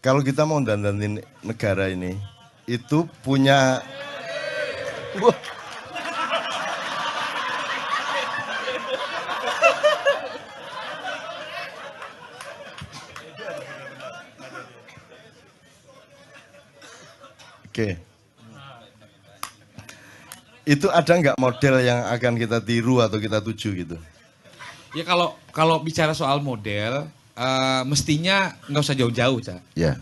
Kalau kita mau dandanin negara ini, itu punya... Wah. Oke. Itu ada nggak model yang akan kita tiru atau kita tuju gitu? Ya kalau bicara soal model, mestinya nggak usah jauh-jauh, Cak. Ya.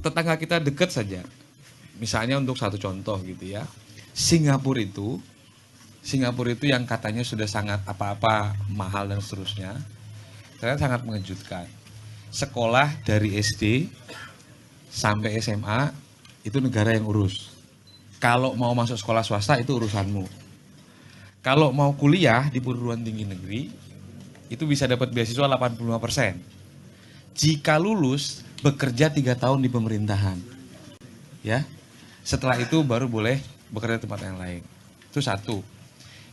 Tetangga kita deket saja. Misalnya untuk satu contoh gitu ya. Singapura itu yang katanya sudah sangat apa-apa mahal dan seterusnya. Ternyata sangat mengejutkan. Sekolah dari SD sampai SMA itu negara yang urus. Kalau mau masuk sekolah swasta itu urusanmu. Kalau mau kuliah di perguruan tinggi negeri itu bisa dapat beasiswa 85%. Jika lulus bekerja 3 tahun di pemerintahan. Ya. Setelah itu baru boleh bekerja di tempat yang lain. Itu satu.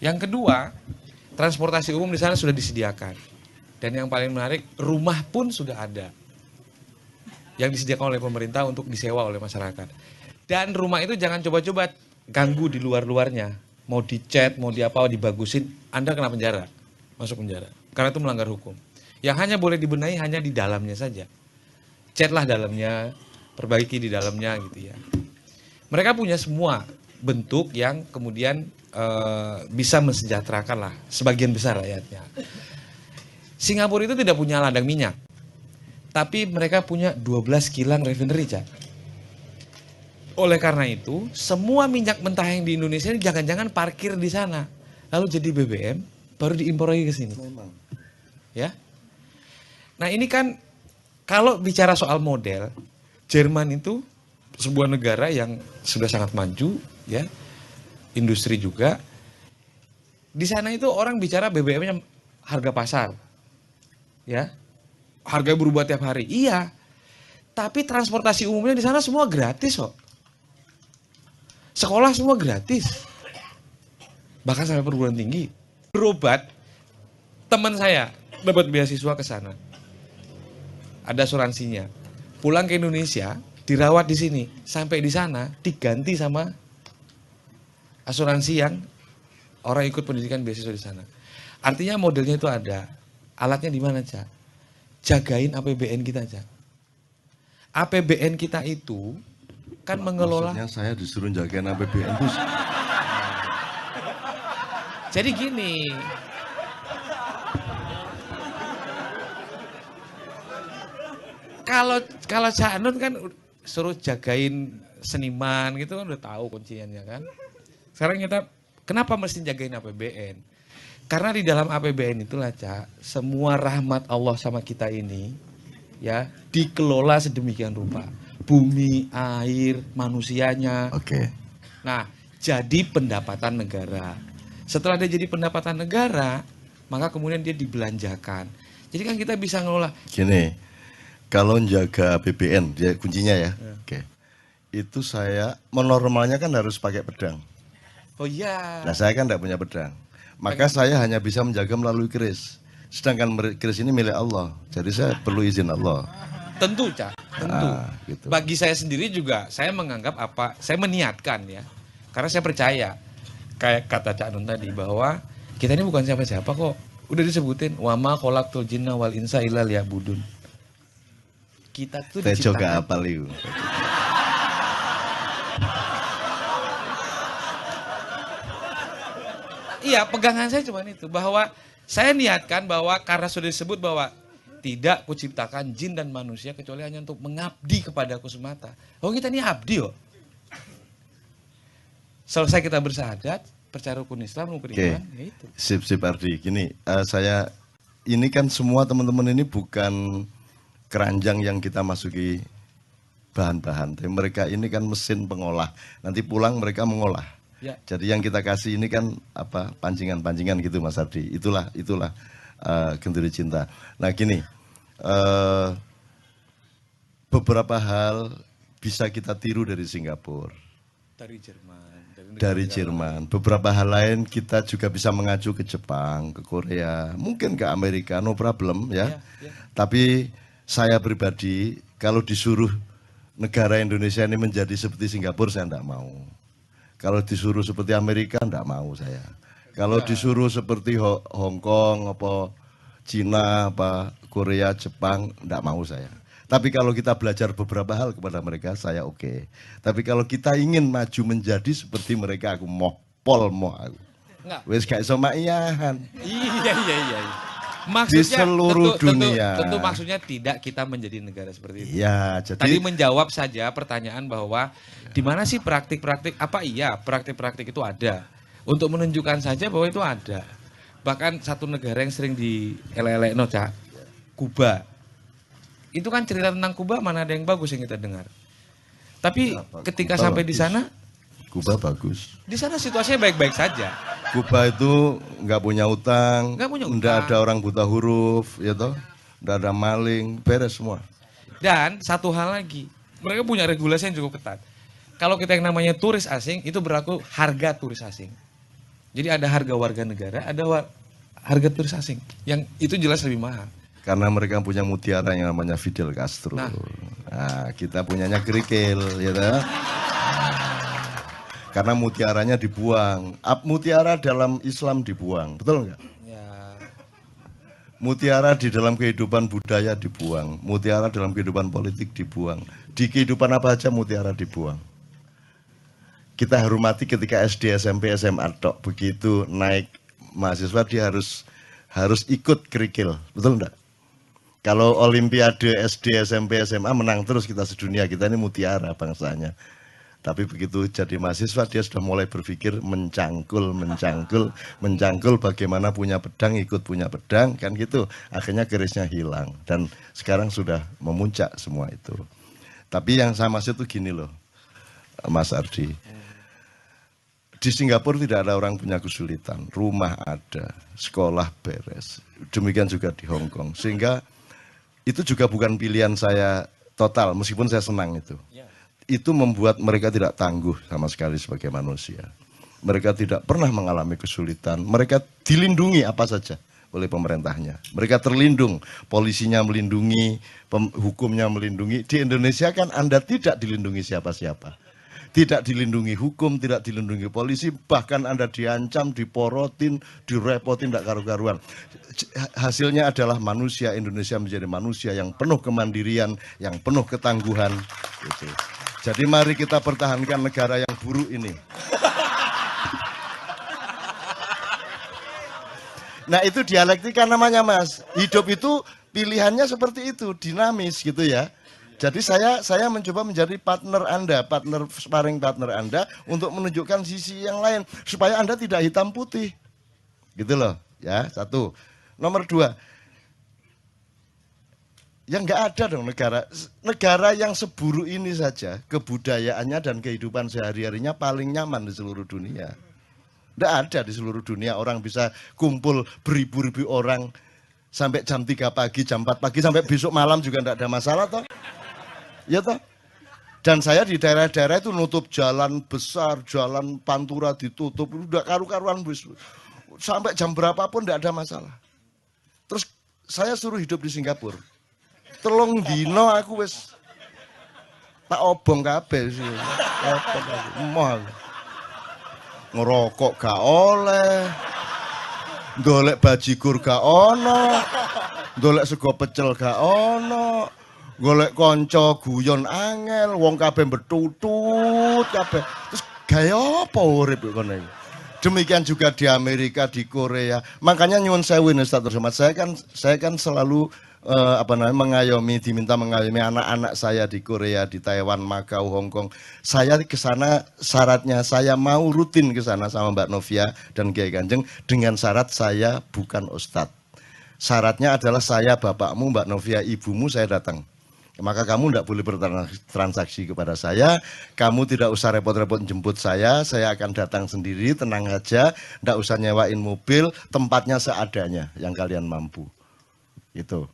Yang kedua, transportasi umum di sana sudah disediakan. Dan yang paling menarik, rumah pun sudah ada. Yang disediakan oleh pemerintah untuk disewa oleh masyarakat. Dan rumah itu jangan coba-coba ganggu di luar-luarnya. Mau dicat, mau dibagusin, Anda kena penjara. Masuk penjara. Karena itu melanggar hukum. Yang hanya boleh dibenahi hanya di dalamnya saja. Catlah dalamnya, perbaiki di dalamnya gitu ya. Mereka punya semua bentuk yang kemudian bisa mensejahterakan lah sebagian besar rakyatnya. Singapura itu tidak punya ladang minyak. Tapi mereka punya 12 kilang refinery, Cak. Oleh karena itu, semua minyak mentah yang di Indonesia ini jangan-jangan parkir di sana. Lalu jadi BBM, baru diimpor lagi ke sini. Ya. Nah ini kan, kalau bicara soal model, Jerman itu sebuah negara yang sudah sangat maju, ya, industri juga. Di sana itu orang bicara BBM-nya harga pasar, ya, harga berubah tiap hari. Iya, tapi transportasi umumnya di sana semua gratis kok. Sekolah semua gratis, bahkan sampai perguruan tinggi. Berobat, teman saya dapat beasiswa ke sana, ada asuransinya. Pulang ke Indonesia, dirawat di sini, sampai di sana diganti sama asuransi yang orang ikut pendidikan beasiswa di sana. Artinya modelnya itu ada. Alatnya di mana, Cak? Jagain APBN kita, Cak. APBN kita itu kan mengelola. Maksudnya saya disuruh jagain APBN itu. Jadi gini. Kalau Cak Nun kan suruh jagain seniman gitu kan udah tahu kuncinya kan. Sekarang kita kenapa mesti jagain APBN? Karena di dalam APBN itulah, Cak, semua rahmat Allah sama kita ini ya dikelola sedemikian rupa. Bumi, air, manusianya. Oke. Nah, jadi pendapatan negara. Setelah dia jadi pendapatan negara, maka kemudian dia dibelanjakan. Jadi kan kita bisa ngelola. Gini, kalau jaga APBN, dia kuncinya ya. Oke. Itu saya menormalnya kan harus pakai pedang. Oh iya. Nah saya kan tidak punya pedang. Maka saya hanya bisa menjaga melalui keris. Sedangkan keris ini milik Allah. Jadi saya perlu izin Allah. Tentu, Cak. Tentu. Gitu. Bagi saya sendiri juga, saya menganggap saya meniatkan ya. Karena saya percaya, kayak kata Cak Nun tadi, bahwa kita ini bukan siapa-siapa kok. Udah disebutin, wama khalaqtul jinna wal insa illa liya'budun. Kita tuh saya diciptakan. juga apal itu. Iya, pegangan saya cuma itu, bahwa saya niatkan bahwa karena sudah disebut bahwa tidak kuciptakan jin dan manusia kecuali hanya untuk mengabdi kepadaku semata. Oh kita ini abdi kok. Selesai kita bersahadat, percaya rukun Islam, rukun iman, ya itu. Sip Ardi, gini, ini kan semua teman-teman ini bukan keranjang yang kita masuki bahan-bahan. Tapi mereka ini kan mesin pengolah. Nanti pulang mereka mengolah. Ya. Jadi yang kita kasih ini kan apa pancingan-pancingan gitu Mas Ardi. Itulah Genduri Cinta. Nah gini, beberapa hal bisa kita tiru dari Singapura, dari Jerman. Beberapa hal lain kita juga bisa mengacu ke Jepang, ke Korea, mungkin ke Amerika, no problem ya. Tapi saya pribadi Kalau disuruh negara Indonesia ini menjadi seperti Singapura, saya tidak mau. Kalau disuruh seperti Amerika, tidak mau saya. Kalau disuruh seperti Hong Kong, apa Cina, apa Korea, Jepang, tidak mau saya. Tapi kalau kita belajar beberapa hal kepada mereka, saya oke. Tapi kalau kita ingin maju menjadi seperti mereka, aku mau aku. Wes gak iso makian. Iya. Maksudnya, di seluruh dunia. Tentu maksudnya tidak kita menjadi negara seperti itu. Iya, jadi tadi menjawab saja pertanyaan bahwa di mana sih praktik-praktik, apa iya praktik-praktik itu ada. Untuk menunjukkan saja bahwa itu ada. Bahkan satu negara yang sering dielek-elek Cak, Kuba. Itu kan cerita tentang Kuba, mana ada yang bagus yang kita dengar. Tapi ketika Kuba sampai bagus. di sana, Kuba bagus. Di sana situasinya baik-baik saja. Kuba itu nggak punya utang, nggak ada orang buta huruf, ya toh, nggak ada maling, beres semua. Dan satu hal lagi, mereka punya regulasi yang cukup ketat. Kalau kita yang namanya turis asing, itu berlaku harga turis asing. Jadi ada harga warga negara, ada harga turis asing, yang itu jelas lebih mahal. Karena mereka punya mutiara yang namanya Fidel Castro. Nah, kita punyanya kerikil, ya toh. Karena mutiaranya dibuang. Mutiara dalam Islam dibuang, betul nggak? Ya. Mutiara di dalam kehidupan budaya dibuang. Mutiara dalam kehidupan politik dibuang. Di kehidupan apa aja mutiara dibuang. Kita hormati ketika SD, SMP, SMA tok. Begitu naik mahasiswa dia harus ikut kerikil, betul enggak? Kalau Olimpiade SD, SMP, SMA menang terus kita sedunia, kita ini mutiara bangsanya. Tapi begitu jadi mahasiswa dia sudah mulai berpikir mencangkul bagaimana punya pedang ikut punya pedang kan gitu. Akhirnya kerisnya hilang dan sekarang sudah memuncak semua itu. Tapi yang saya maksud itu gini loh Mas Ardi. Di Singapura tidak ada orang punya kesulitan, rumah ada, sekolah beres. Demikian juga di Hong Kong. Sehingga itu juga bukan pilihan saya total meskipun saya senang itu. Itu membuat mereka tidak tangguh sama sekali sebagai manusia. Mereka tidak pernah mengalami kesulitan. Mereka dilindungi apa saja oleh pemerintahnya. Mereka terlindung, polisinya melindungi, hukumnya melindungi. Di Indonesia kan Anda tidak dilindungi siapa-siapa. Tidak dilindungi hukum, tidak dilindungi polisi, bahkan Anda diancam, diporotin, direpotin, tidak karu-karuan. Hasilnya adalah manusia Indonesia menjadi manusia yang penuh kemandirian, yang penuh ketangguhan. Gitu. Jadi mari kita pertahankan negara yang buruk ini. Nah itu dialektika namanya Mas. Hidup itu pilihannya seperti itu, dinamis gitu ya. Jadi saya mencoba menjadi partner Anda, sparring partner Anda untuk menunjukkan sisi yang lain. Supaya Anda tidak hitam putih. Gitu loh ya, satu. Nomor dua. Ya nggak ada dong negara yang seburuk ini saja kebudayaannya dan kehidupan sehari-harinya paling nyaman di seluruh dunia. Nggak ada di seluruh dunia orang bisa kumpul beribu-ribu orang sampai jam 3 pagi, jam 4 pagi sampai besok malam juga nggak ada masalah toh. Ya toh. Dan saya di daerah-daerah itu nutup jalan besar, jalan Pantura ditutup, udah karu-karuan sampai jam berapapun nggak ada masalah. Terus saya suruh hidup di Singapura. Telung dino aku wis tak obong kabeh sih. Emoh. Ngerokok gak oleh. Ndolek bajigur gak ono. Ndolek sego pecel gak ono. Golek kanca guyon angel, wong kabeh betutut kabeh. Terus gaya apa urip kono iki? Demikian juga di Amerika, di Korea. Makanya nyuwun sewu Ustaz Somad. Saya kan selalu diminta mengayomi anak-anak saya di Korea, di Taiwan, Makau, Hong Kong. Saya ke sana syaratnya saya mau rutin ke sana sama Mbak Novia dan Kiai Kanjeng dengan syarat saya bukan ustadz. Syaratnya adalah saya bapakmu, Mbak Novia ibumu, saya datang. Maka kamu tidak boleh bertransaksi kepada saya, kamu tidak usah repot-repot jemput saya akan datang sendiri, tenang aja, tidak usah nyewain mobil, tempatnya seadanya yang kalian mampu. Itu.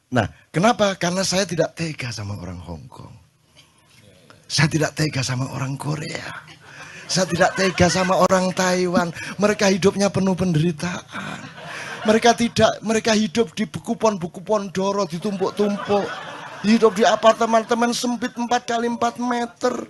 Nah, kenapa? Karena saya tidak tega sama orang Hong Kong. Saya tidak tega sama orang Korea. Saya tidak tega sama orang Taiwan. Mereka hidupnya penuh penderitaan. Mereka hidup di buku pon Doro ditumpuk-tumpuk. hidup di apartemen sempit 4 kali 4 meter.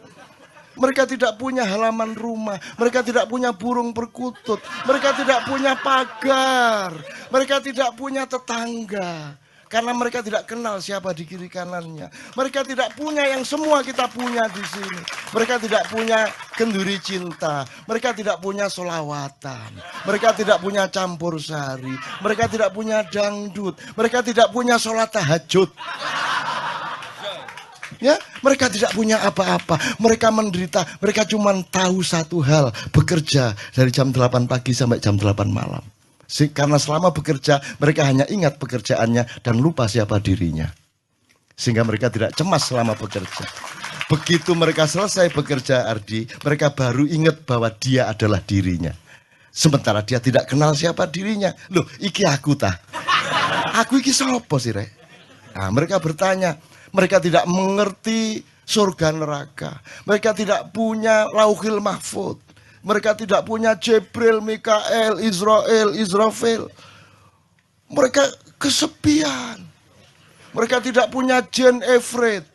Mereka tidak punya halaman rumah, mereka tidak punya burung perkutut, mereka tidak punya pagar, mereka tidak punya tetangga. Karena mereka tidak kenal siapa di kiri kanannya. Mereka tidak punya yang semua kita punya di sini. Mereka tidak punya kenduri cinta, mereka tidak punya solawatan, mereka tidak punya campur sari, mereka tidak punya dangdut, mereka tidak punya sholat tahajud. Ya, mereka tidak punya apa-apa. Mereka menderita. Mereka cuma tahu satu hal, bekerja dari jam 8 pagi sampai jam 8 malam. Karena selama bekerja, mereka hanya ingat pekerjaannya dan lupa siapa dirinya. Sehingga mereka tidak cemas selama bekerja. Begitu mereka selesai bekerja, Ardi, mereka baru ingat bahwa dia adalah dirinya. Sementara dia tidak kenal siapa dirinya. Loh, iki aku tah. Aku iki sopo sih, Rek? Nah, mereka bertanya. Mereka tidak mengerti surga neraka. Mereka tidak punya Lauhil Mahfud. Mereka tidak punya Jibril, Mikael, Israfil. Mereka kesepian. Mereka tidak punya Jen Efrit.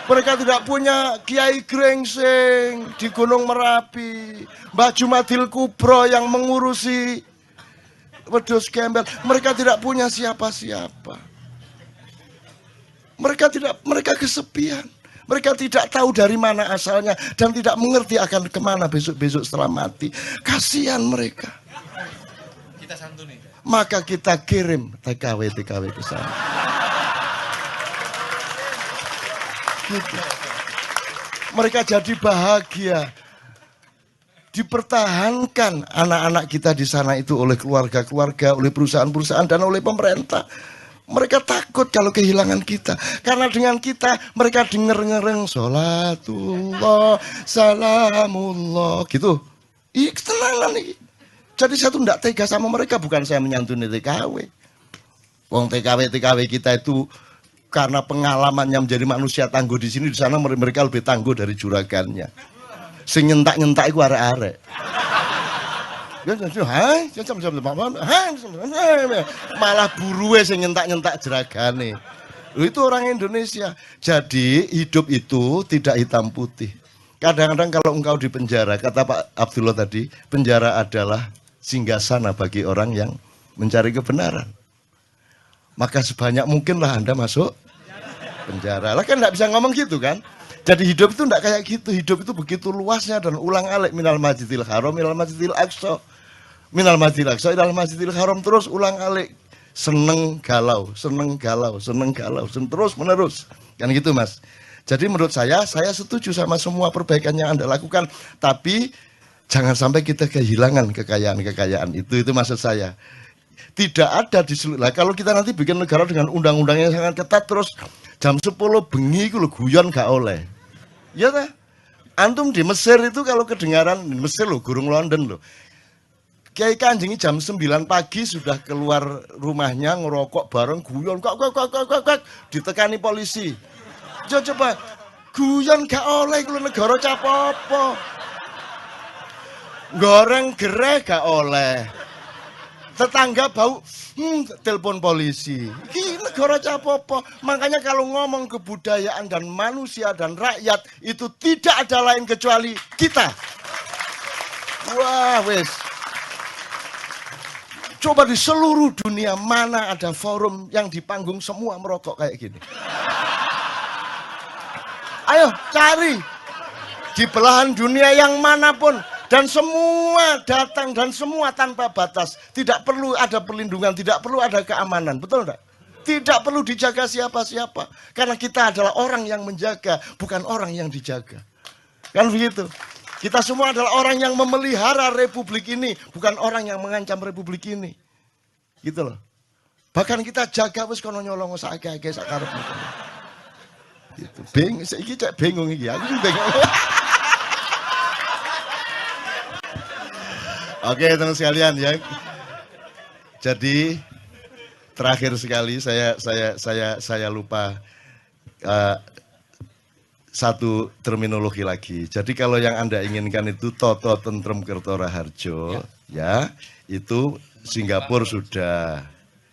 Mereka tidak punya Kiai Grengsing di Gunung Merapi. Mbah Jumadil Kubro yang mengurusi wedhus gembel. Mereka tidak punya siapa-siapa. Mereka kesepian. Mereka tidak tahu dari mana asalnya dan tidak mengerti akan kemana besok-besok setelah mati. Kasihan mereka. Kita santuni. Maka kita kirim TKW ke sana. Gitu. Mereka jadi bahagia. Dipertahankan anak-anak kita di sana itu oleh keluarga-keluarga, oleh perusahaan-perusahaan dan oleh pemerintah. Mereka takut kalau kehilangan kita. Karena dengan kita mereka denger-ngereng sholatullah, salamullah gitu. Ih, ketenangan nih. Jadi saya tuh enggak tega sama mereka. Bukan saya menyantuni TKW. Wong TKW kita itu karena pengalamannya menjadi manusia tangguh di sini, di sana mereka lebih tangguh dari juragannya. Sing nyentak-nyentak iku arek-arek. Malah buruwe sing nyentak-nyentak jeragane. Itu orang Indonesia. Jadi hidup itu tidak hitam putih. Kadang-kadang kalau engkau di penjara, kata Pak Abdullah tadi, penjara adalah singgasana bagi orang yang mencari kebenaran. Maka sebanyak mungkinlah Anda masuk penjara. Lah kan enggak bisa ngomong gitu kan? Jadi hidup itu enggak kayak gitu. Hidup itu begitu luasnya dan ulang-alik minal masjidil haram minal masjidil aqsa. Minal masjidil aqsa ilal masjidil haram, terus ulang-alik. Seneng galau, terus menerus. Kan gitu, Mas. Jadi menurut saya setuju sama semua perbaikan yang Anda lakukan, tapi jangan sampai kita kehilangan kekayaan itu maksud saya. Tidak ada di seluruh. Lah kalau kita nanti bikin negara dengan undang-undang yang sangat ketat, terus jam 10 bengi itu guyon gak oleh. Ya ta? Antum di Mesir itu kalau kedengaran, di Mesir loh, gurung London loh. Kiai Kanjeng jam 9 pagi sudah keluar rumahnya ngerokok bareng guyon kok ditekani polisi. Coba guyon gak oleh kulo negara capopo. Goreng gereh gak oleh. Tetangga bau telepon polisi. Ini negara capopo. Makanya kalau ngomong kebudayaan dan manusia dan rakyat itu tidak ada lain kecuali kita. Wah, wes. Coba di seluruh dunia mana ada forum yang di panggung semua merokok kayak gini. Ayo cari di belahan dunia yang manapun dan semua datang dan semua tanpa batas. Tidak perlu ada perlindungan, tidak perlu ada keamanan, betul enggak? Tidak perlu dijaga siapa-siapa karena kita adalah orang yang menjaga, bukan orang yang dijaga. Kan begitu? Kita semua adalah orang yang memelihara republik ini, bukan orang yang mengancam republik ini. Gitu loh. Bahkan kita jaga wis kono nyolong sakake sakarep. Gitu. Iki cek bingung iki, aku bingung. Oke, teman sekalian ya. Jadi terakhir sekali saya lupa satu terminologi lagi. Jadi kalau yang Anda inginkan itu Toto Tentrem Kertoraharjo, ya, itu Singapura sudah,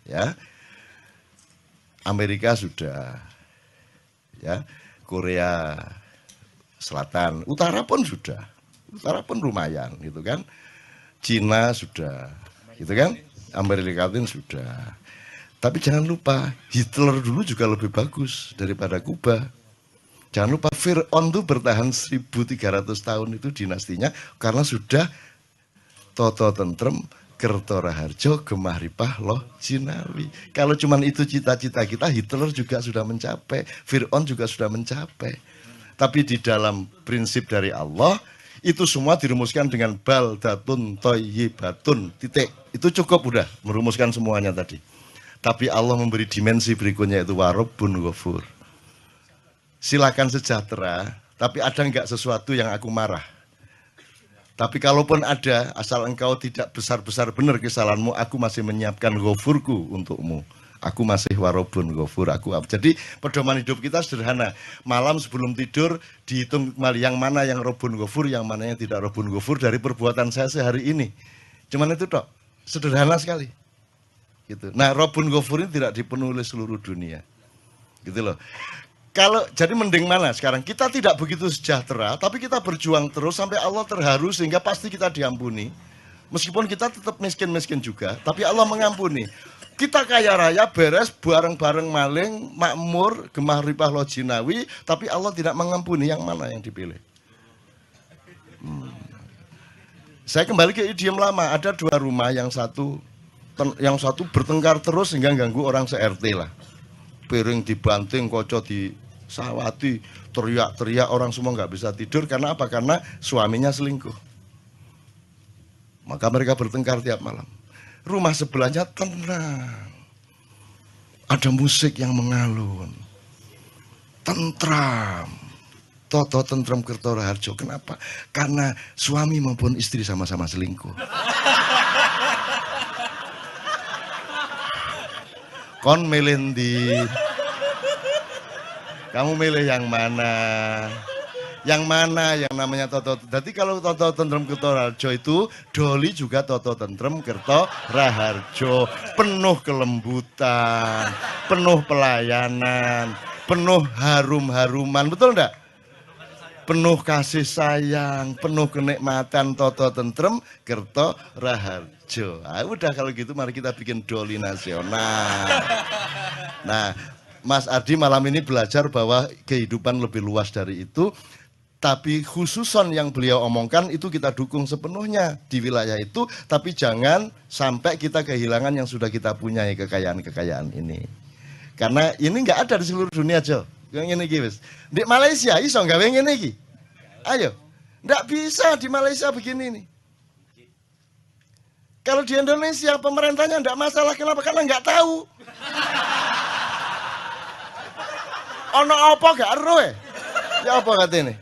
ya, Amerika sudah, ya, Korea Selatan, utara pun sudah, utara pun lumayan gitu kan, Cina sudah, gitu kan, Amerika Latin sudah. Tapi jangan lupa Hitler dulu juga lebih bagus daripada Kuba. Jangan lupa Fir'aun itu bertahan 1300 tahun itu dinastinya karena sudah toto tentrem, kerto raharjo, gemah ripah loh jinawi. Kalau cuman itu cita-cita kita, Hitler juga sudah mencapai, Fir'aun juga sudah mencapai. Tapi di dalam prinsip dari Allah, itu semua dirumuskan dengan baldatun thayyibatun, titik. Itu cukup udah merumuskan semuanya tadi. Tapi Allah memberi dimensi berikutnya itu Warabbun Ghafur. Silakan sejahtera, tapi ada enggak sesuatu yang aku marah? Tapi kalaupun ada, asal engkau tidak besar-besar benar kesalahanmu, aku masih menyiapkan ghafurku untukmu. Aku masih Warabbun Ghafur, aku. Jadi pedoman hidup kita sederhana. Malam sebelum tidur dihitung yang mana yang Rabbun Ghafur, yang mana yang tidak Rabbun Ghafur dari perbuatan saya sehari ini. Cuman itu tok, sederhana sekali. Gitu. Nah, Rabbun Ghafur ini tidak dipenuhi oleh seluruh dunia. Gitu loh. Kalau jadi mending mana sekarang? Kita tidak begitu sejahtera, tapi kita berjuang terus sampai Allah terharu sehingga pasti kita diampuni. Meskipun kita tetap miskin-miskin juga, tapi Allah mengampuni. Kita kaya raya, beres, bareng-bareng maling, makmur, gemah ripah lo jinawi, tapi Allah tidak mengampuni. Yang mana yang dipilih? Saya kembali ke idiom lama. Ada dua rumah, yang satu bertengkar terus hingga ganggu orang se-RT lah. Piring dibanting, kaca disawati, teriak-teriak, orang semua nggak bisa tidur. Karena apa? Karena suaminya selingkuh. Maka mereka bertengkar tiap malam. Rumah sebelahnya tenang. Ada musik yang mengalun. Tentram. Toto tentrem kerto raharjo. Kenapa? Karena suami maupun istri sama-sama selingkuh. Kon milih di, kamu milih yang mana? Yang mana yang namanya toto? Jadi kalau toto tentrem kerto raharjo itu, doli juga toto tentrem kerto raharjo, penuh kelembutan, penuh pelayanan, penuh harum-haruman, betul enggak? Penuh kasih sayang, penuh kenikmatan, toto tentrem kerto raharjo. Nah, udah kalau gitu mari kita bikin doli nasional. Nah, Mas Ardi malam ini belajar bahwa kehidupan lebih luas dari itu, tapi khususon yang beliau omongkan itu kita dukung sepenuhnya di wilayah itu, tapi jangan sampai kita kehilangan yang sudah kita punyai, kekayaan-kekayaan ini. Karena ini nggak ada di seluruh dunia, Jo. Yang ini guys. Di Malaysia iso nggak ngene iki? Ayo. Nggak bisa di Malaysia begini nih. Kalau di Indonesia pemerintahnya nggak masalah, kenapa? Karena nggak tahu. Ono apa gak ero ya apa katanya?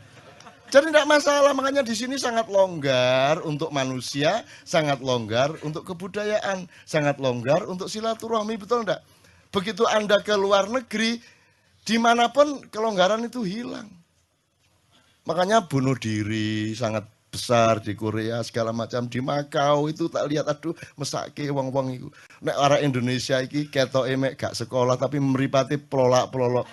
Jadi tidak masalah, makanya di sini sangat longgar untuk manusia, sangat longgar untuk kebudayaan, sangat longgar untuk silaturahmi, betul enggak? Begitu Anda ke luar negeri, dimanapun kelonggaran itu hilang. Makanya bunuh diri sangat besar di Korea, segala macam. Di Makau itu tak lihat, aduh mesake wong-wong itu. Nek orang Indonesia iki ketoke mek gak sekolah tapi meripati pelolak-pelolok.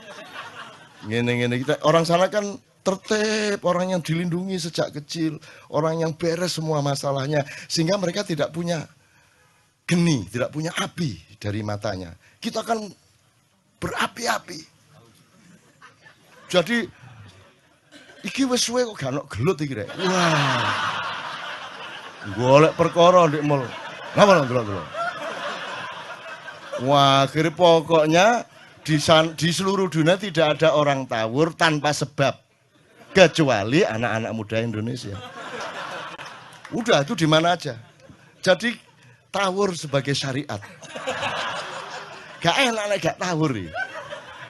Ngene-ngene kita orang sana kan tertib, orang yang dilindungi sejak kecil, orang yang beres semua masalahnya, sehingga mereka tidak punya geni, tidak punya api dari matanya. Kita kan berapi-api. Jadi iki wis suwe kok gak ono gelut iki rek. Wah. Golek perkara ndek mul. Napa delok-delok. Wah, akhirnya pokoknya di seluruh dunia tidak ada orang tawur tanpa sebab, kecuali anak-anak muda Indonesia. Udah itu di mana aja. Jadi tawur sebagai syariat. Gak enak gak tawur ya.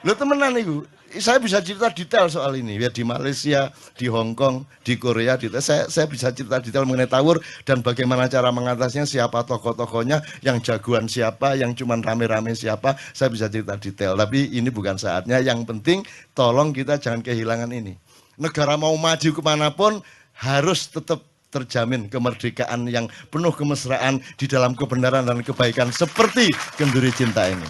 Lo temenan itu. Saya bisa cerita detail soal ini ya, di Malaysia, di Hong Kong, di Korea, saya bisa cerita detail mengenai tawur dan bagaimana cara mengatasinya, siapa tokoh-tokohnya, yang jagoan siapa, yang cuman rame-rame siapa, saya bisa cerita detail. Tapi ini bukan saatnya. Yang penting tolong kita jangan kehilangan ini. Negara mau maju kemanapun harus tetap terjamin kemerdekaan yang penuh kemesraan di dalam kebenaran dan kebaikan seperti Kenduri Cinta ini.